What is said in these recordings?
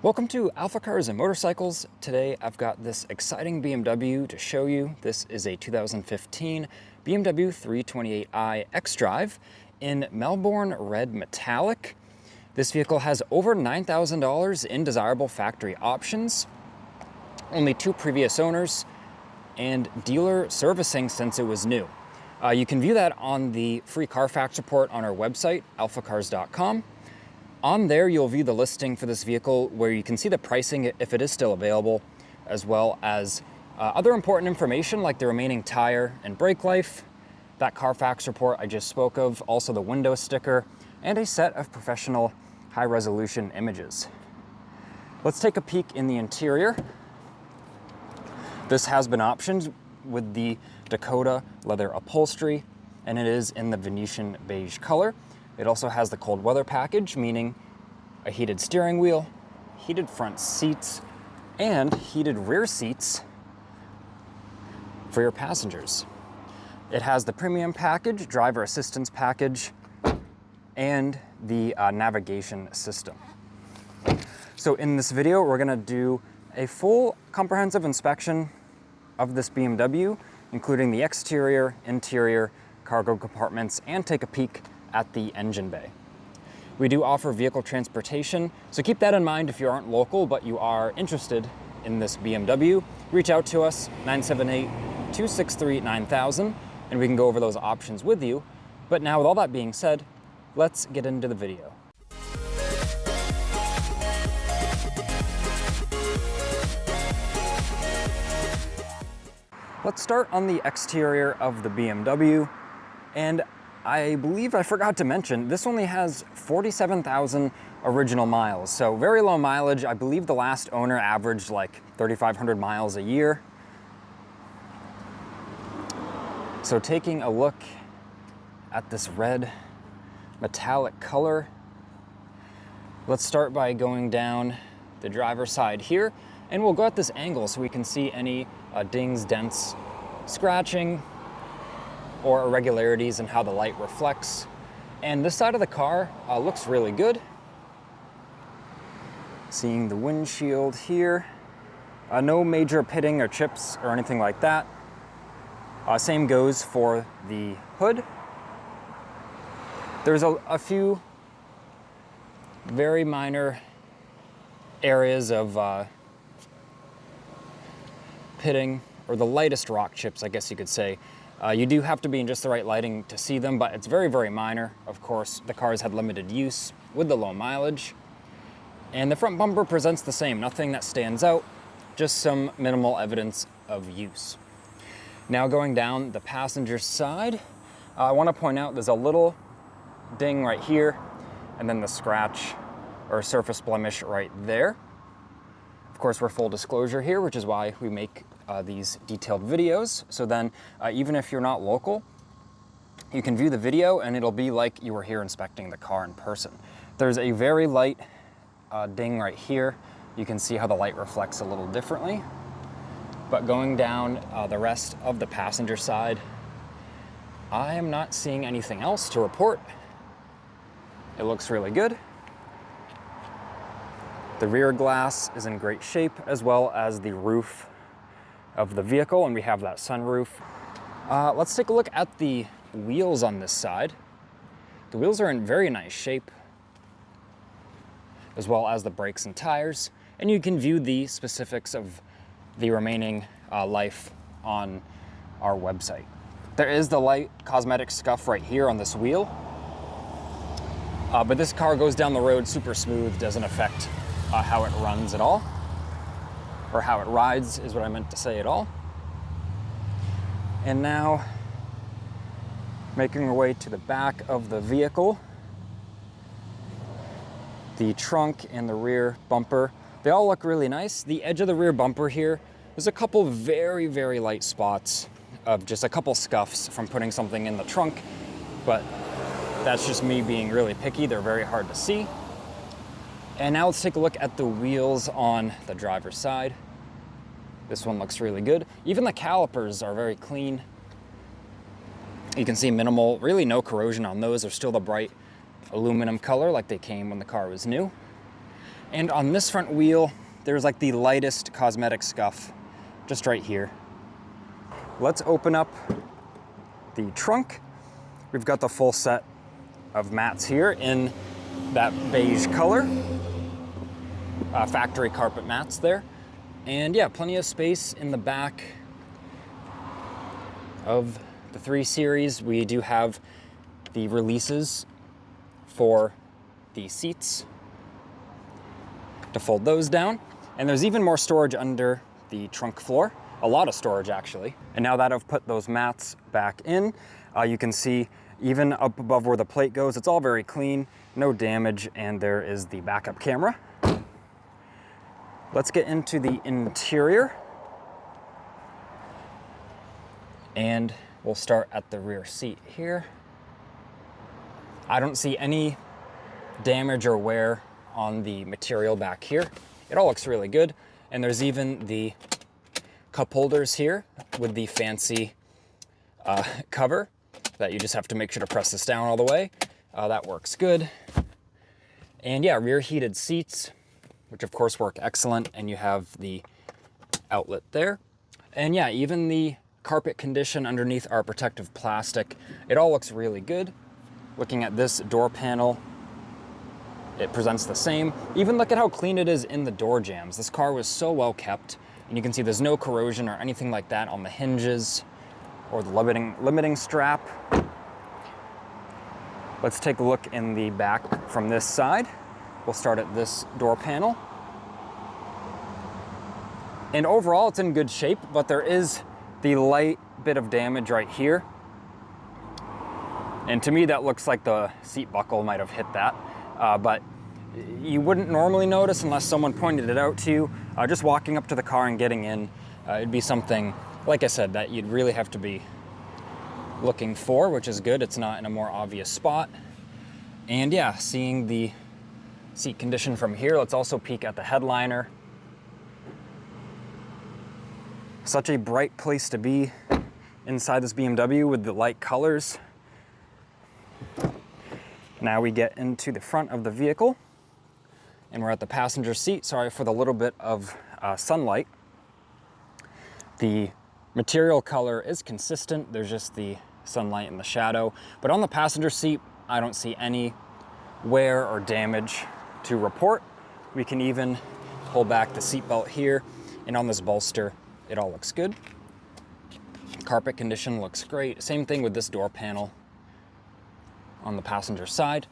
Welcome to AlphaCars Motorcycles. Today I've got this exciting BMW to show you. This is a 2015 BMW 328i xDrive in Melbourne Red Metallic. This vehicle has over $9,000 in desirable factory options, only 2 previous owners, and dealer servicing since it was new. You can view that on the free Carfax report on our website, alphacars.com. On there, you'll view the listing for this vehicle where you can see the pricing if it is still available, as well as other important information like the remaining tire and brake life, that Carfax report I just spoke of, also the window sticker, and a set of professional high-resolution images. Let's take a peek in the interior. This has been optioned with the Dakota leather upholstery, and it is in the Venetian beige color. It also has the cold weather package, meaning a heated steering wheel, heated front seats, and heated rear seats for your passengers. It has the premium package, driver assistance package, and the navigation system. So in this video, we're gonna do a full comprehensive inspection of this BMW, including the exterior, interior, cargo compartments, and take a peek at the engine bay. We do offer vehicle transportation, so keep that in mind if you aren't local but you are interested in this BMW. Reach out to us, 978-263-9000, and we can go over those options with you. But now with all that being said, let's get into the video. Let's start on the exterior of the BMW, and I believe I forgot to mention, this only has 47,000 original miles, so very low mileage. I believe the last owner averaged like 3,500 miles a year. So taking a look at this red metallic color, let's start by going down the driver's side here, and we'll go at this angle so we can see any dings, dents, scratching, or irregularities in how the light reflects. And this side of the car looks really good. Seeing the windshield here. No major pitting or chips or anything like that. Same goes for the hood. There's a few very minor areas of pitting, or the lightest rock chips, I guess you could say. You do have to be in just the right lighting to see them, but it's very, very minor. Of course, the car's had limited use with the low mileage. And the front bumper presents the same, nothing that stands out, just some minimal evidence of use. Now going down the passenger side, I want to point out there's a little ding right here, and then the scratch or surface blemish right there. Of course, we're full disclosure here, which is why we make these detailed videos. So then, even if you're not local, you can view the video and it'll be like you were here inspecting the car in person. There's a very light ding right here. You can see how the light reflects a little differently. But going down the rest of the passenger side, I am not seeing anything else to report. It looks really good. The rear glass is in great shape, as well as the roof of the vehicle, and we have that sunroof. Let's take a look at the wheels on this side. The wheels are in very nice shape, as well as the brakes and tires, and you can view the specifics of the remaining life on our website. There is the light cosmetic scuff right here on this wheel, but this car goes down the road super smooth, doesn't affect how it runs at all, or how it rides is what I meant to say at all. And now, making our way to the back of the vehicle, the trunk and the rear bumper, they all look really nice. The edge of the rear bumper here, there's a couple very, very light spots of just a couple scuffs from putting something in the trunk, but that's just me being really picky. They're very hard to see. And now let's take a look at the wheels on the driver's side. This one looks really good. Even the calipers are very clean. You can see minimal, really no corrosion on those. They're still the bright aluminum color like they came when the car was new. And on this front wheel, there's like the lightest cosmetic scuff just right here. Let's open up the trunk. We've got the full set of mats here in that beige color. Factory carpet mats there. And yeah, plenty of space in the back of the 3 Series. We do have the releases for the seats to fold those down. And there's even more storage under the trunk floor. A lot of storage, actually. And now that I've put those mats back in, you can see even up above where the plate goes, it's all very clean, no damage, and there is the backup camera. Let's get into the interior. And we'll start at the rear seat here. I don't see any damage or wear on the material back here. It all looks really good. And there's even the cup holders here with the fancy cover that you just have to make sure to press this down all the way. That works good. And yeah, rear heated seats, which of course work excellent. And you have the outlet there. And yeah, even the carpet condition underneath our protective plastic, it all looks really good. Looking at this door panel, it presents the same. Even look at how clean it is in the door jambs. This car was so well kept, and you can see there's no corrosion or anything like that on the hinges or the limiting strap. Let's take a look in the back from this side. We'll start at this door panel. And overall, it's in good shape, but there is the light bit of damage right here. And to me, that looks like the seat buckle might have hit that. But you wouldn't normally notice unless someone pointed it out to you. Just walking up to the car and getting in, it'd be something, like I said, that you'd really have to be looking for, which is good. It's not in a more obvious spot. And yeah, seeing the seat condition from here, let's also peek at the headliner. Such a bright place to be inside this BMW with the light colors. Now we get into the front of the vehicle and we're at the passenger seat. Sorry for the little bit of sunlight. The material color is consistent. There's just the sunlight and the shadow. But on the passenger seat, I don't see any wear or damage to report. We can even pull back the seatbelt here, and on this bolster, it all looks good. Carpet condition looks great. Same thing with this door panel on the passenger side.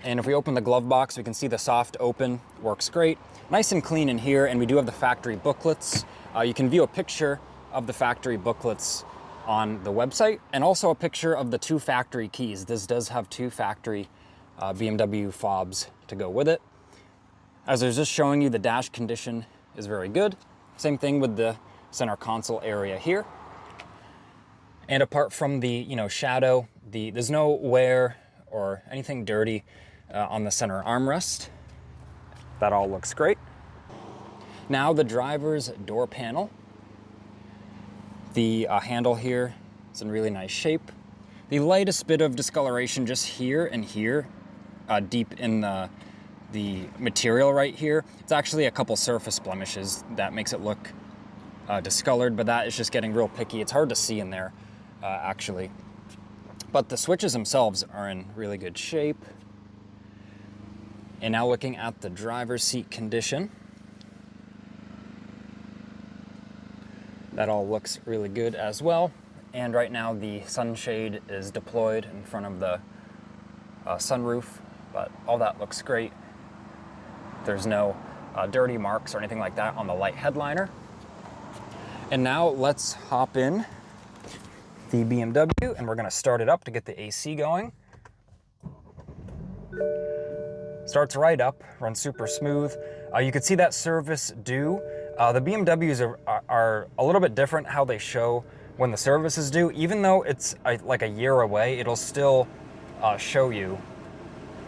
And if we open the glove box, we can see the soft open works great. Nice and clean in here, and we do have the factory booklets. You can view a picture of the factory booklets on the website, and also a picture of the 2 factory keys. This does have 2 factory BMW fobs to go with it. As I was just showing you, the dash condition is very good. Same thing with the center console area here. And apart from the shadow, there's no wear or anything dirty on the center armrest. That all looks great. Now the driver's door panel. The handle here is in really nice shape. The lightest bit of discoloration just here and here, deep in the material right here. It's actually a couple surface blemishes that makes it look discolored, but that is just getting real picky. It's hard to see in there, actually. But the switches themselves are in really good shape. And now looking at the driver's seat condition. That all looks really good as well. And right now the sunshade is deployed in front of the sunroof, but all that looks great. There's no dirty marks or anything like that on the light headliner. And now let's hop in the BMW and we're gonna start it up to get the AC going. Starts right up, runs super smooth. You can see that service due. The BMWs are a little bit different how they show when the service is due. Even though it's like a year away, it'll still show you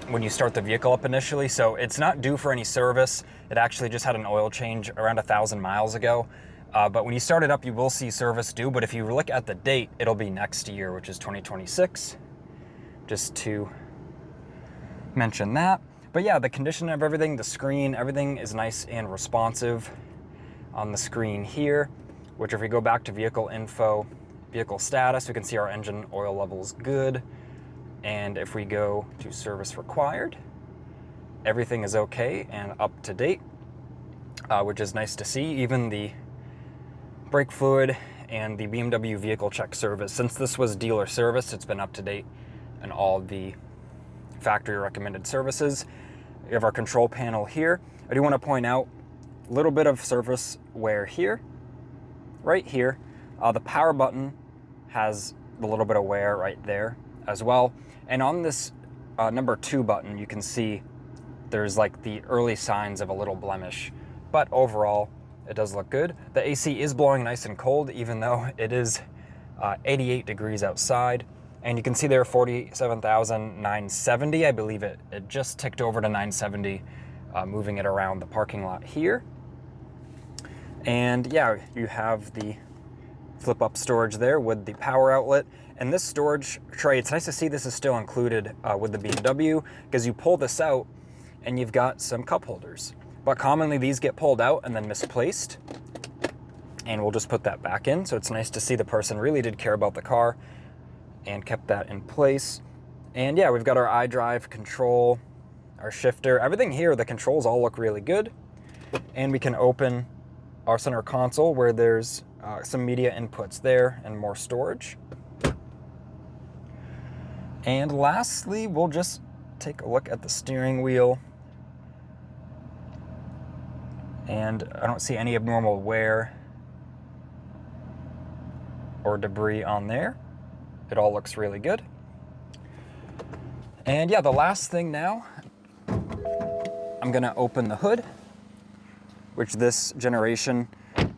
when you start the vehicle up initially. So it's not due for any service. It actually just had an oil change around 1,000 miles ago. But when you start it up, you will see service due. But if you look at the date, it'll be next year, which is 2026. Just to mention that. But yeah, the condition of everything, the screen, everything is nice and responsive on the screen here, which if we go back to vehicle info, vehicle status, we can see our engine oil levels good. And if we go to service required, everything is okay and up to date, which is nice to see. Even the brake fluid and the BMW vehicle check service, since this was dealer service, it's been up to date and all the factory recommended services. We have our control panel here. I do want to point out a little bit of surface wear here, right here. The power button has a little bit of wear right there as well. And on this number 2 button, you can see there's like the early signs of a little blemish, but overall it does look good. The AC is blowing nice and cold, even though it is 88 degrees outside. And you can see there 47,970. I believe it just ticked over to 970, moving it around the parking lot here. And yeah, you have the flip up storage there with the power outlet. And this storage tray, it's nice to see this is still included with the BMW, because you pull this out and you've got some cup holders. But commonly these get pulled out and then misplaced. And we'll just put that back in. So it's nice to see the person really did care about the car and kept that in place. And yeah, we've got our iDrive control, our shifter, everything here, the controls all look really good. And we can open our center console where there's some media inputs there and more storage. And lastly, we'll just take a look at the steering wheel. And I don't see any abnormal wear or debris on there. It all looks really good. And yeah, the last thing now, I'm gonna open the hood, which this generation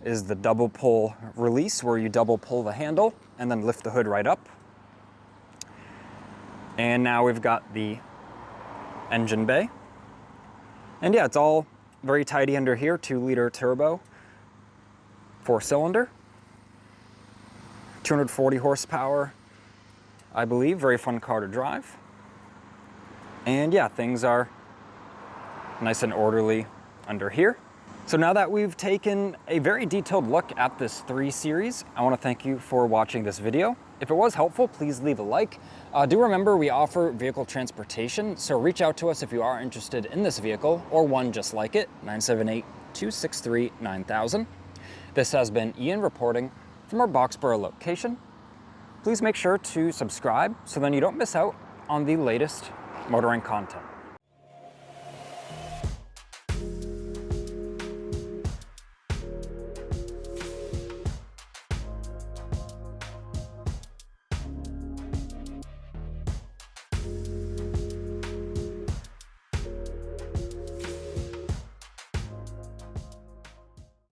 is the double pull release, where you double pull the handle and then lift the hood right up. And now we've got the engine bay. And yeah, it's all very tidy under here, 2-liter turbo, 4-cylinder, 240 horsepower, I believe. Very fun car to drive. And yeah, things are nice and orderly under here. So now that we've taken a very detailed look at this 3 Series, I want to thank you for watching this video. If it was helpful, please leave a like. Do remember we offer vehicle transportation, so reach out to us if you are interested in this vehicle or one just like it, 978-263-9000. This has been Ian reporting from our Boxborough location. Please make sure to subscribe so then you don't miss out on the latest motoring content.